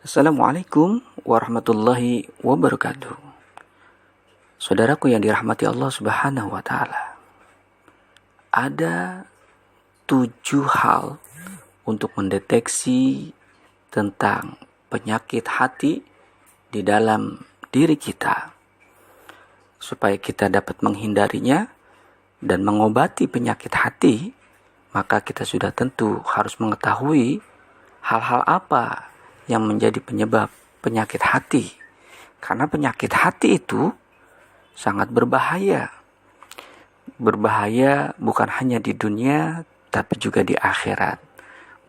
Assalamualaikum warahmatullahi wabarakatuh. Saudaraku yang dirahmati Allah Subhanahu wa Ta'ala, ada 7 hal untuk mendeteksi tentang penyakit hati di dalam diri kita, supaya kita dapat menghindarinya dan mengobati penyakit hati. Maka kita sudah tentu harus mengetahui hal-hal apa yang menjadi penyebab penyakit hati. Karena penyakit hati itu sangat berbahaya. Berbahaya bukan hanya di dunia, tapi juga di akhirat.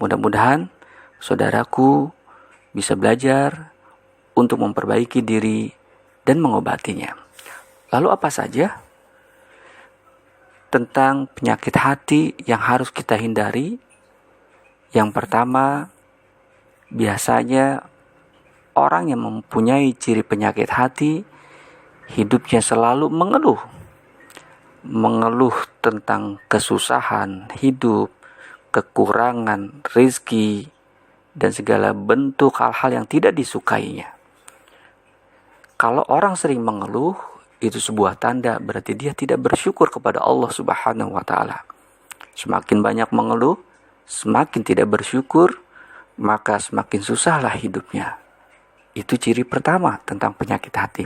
Mudah-mudahan saudaraku bisa belajar untuk memperbaiki diri dan mengobatinya. Lalu apa saja tentang penyakit hati yang harus kita hindari? Yang pertama, biasanya orang yang mempunyai ciri penyakit hati, hidupnya selalu mengeluh tentang kesusahan hidup, kekurangan rezeki, dan segala bentuk hal-hal yang tidak disukainya. Kalau orang sering mengeluh, itu sebuah tanda berarti dia tidak bersyukur kepada Allah Subhanahu wa Ta'ala. Semakin banyak mengeluh, semakin tidak bersyukur, maka semakin susahlah hidupnya. Itu ciri pertama tentang penyakit hati.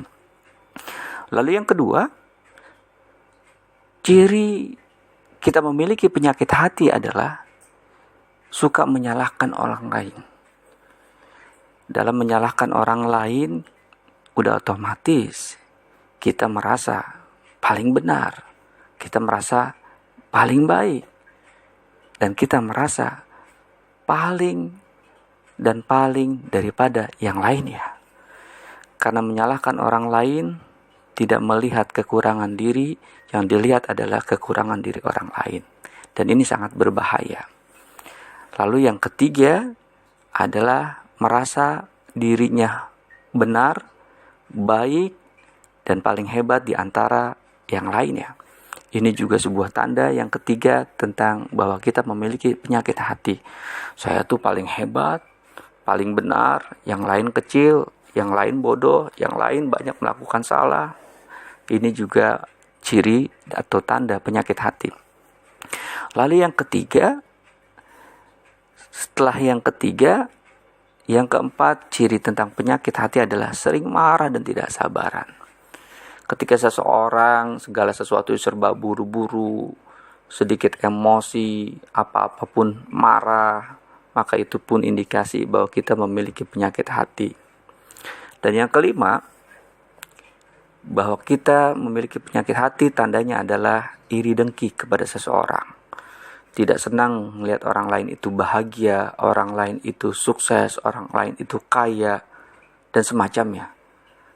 Lalu yang kedua, ciri kita memiliki penyakit hati adalah suka menyalahkan orang lain. Dalam menyalahkan orang lain, udah otomatis kita merasa paling benar, kita merasa paling baik, dan kita merasa paling daripada yang lainnya. Karena menyalahkan orang lain tidak melihat kekurangan diri, yang dilihat adalah kekurangan diri orang lain. Dan ini sangat berbahaya. Lalu yang ketiga adalah merasa dirinya benar, baik, dan paling hebat di antara yang lainnya. Ini juga sebuah tanda yang ketiga tentang bahwa kita memiliki penyakit hati. Saya tuh paling hebat, paling benar, yang lain kecil, yang lain bodoh, yang lain banyak melakukan salah. Ini juga ciri atau tanda penyakit hati. Lalu yang ketiga, setelah yang ketiga, yang keempat ciri tentang penyakit hati adalah sering marah dan tidak sabaran. Ketika seseorang segala sesuatu serba buru-buru, sedikit emosi, apa-apapun marah, maka itu pun indikasi bahwa kita memiliki penyakit hati. Dan yang kelima, bahwa kita memiliki penyakit hati tandanya adalah iri dengki kepada seseorang. Tidak senang melihat orang lain itu bahagia, orang lain itu sukses, orang lain itu kaya, dan semacamnya.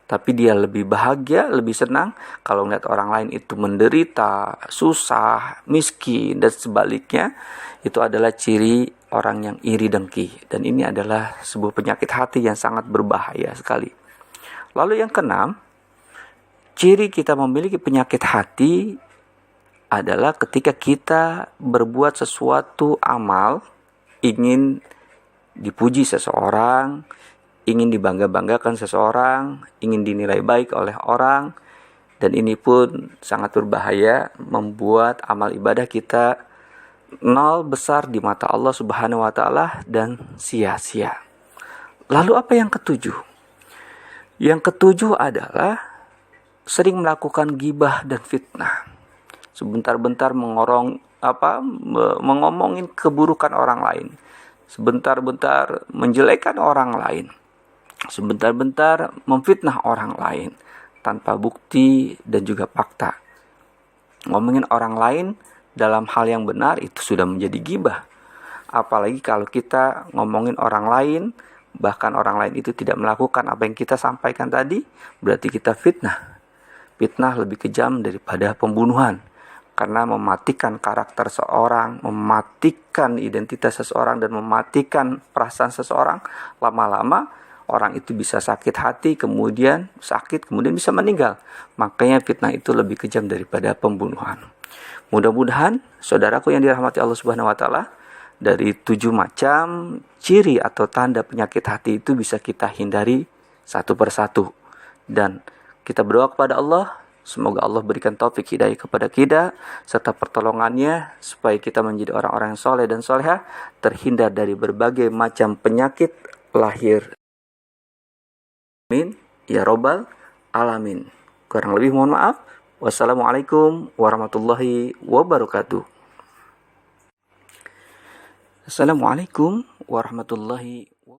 Tapi dia lebih bahagia, lebih senang kalau melihat orang lain itu menderita, susah, miskin, dan sebaliknya. Itu adalah ciri orang yang iri dengki. Dan ini adalah sebuah penyakit hati yang sangat berbahaya sekali. Lalu yang keenam, ciri kita memiliki penyakit hati adalah ketika kita berbuat sesuatu amal, ingin dipuji seseorang, ingin dibangga-banggakan seseorang, ingin dinilai baik oleh orang, dan ini pun sangat berbahaya, membuat amal ibadah kita nol besar di mata Allah Subhanahu wa Ta'ala dan sia-sia. Lalu apa yang ketujuh? Yang ketujuh adalah sering melakukan ghibah dan fitnah. Sebentar-bentar mengomongin keburukan orang lain. Sebentar-bentar menjelekkan orang lain. Sebentar-bentar memfitnah orang lain tanpa bukti dan juga fakta. Ngomongin orang lain dalam hal yang benar itu sudah menjadi ghibah. Apalagi kalau kita ngomongin orang lain, bahkan orang lain itu tidak melakukan apa yang kita sampaikan tadi, berarti kita fitnah. Fitnah lebih kejam daripada pembunuhan. Karena mematikan karakter seseorang, mematikan identitas seseorang, dan mematikan perasaan seseorang, lama-lama orang itu bisa sakit hati, kemudian bisa meninggal. Makanya fitnah itu lebih kejam daripada pembunuhan. Mudah-mudahan saudaraku yang dirahmati Allah Subhanahu wa Ta'ala, Dari 7 macam ciri atau tanda penyakit hati itu bisa kita hindari satu persatu. Dan kita berdoa kepada Allah, semoga Allah berikan taufik hidayah kepada kita serta pertolongannya supaya kita menjadi orang-orang yang soleh dan solehah, terhindar dari berbagai macam penyakit lahir. Amin ya robbal alamin. Kurang lebih mohon maaf. Wassalamualaikum warahmatullahi wabarakatuh. Assalamualaikum warahmatullahi wabarakatuh.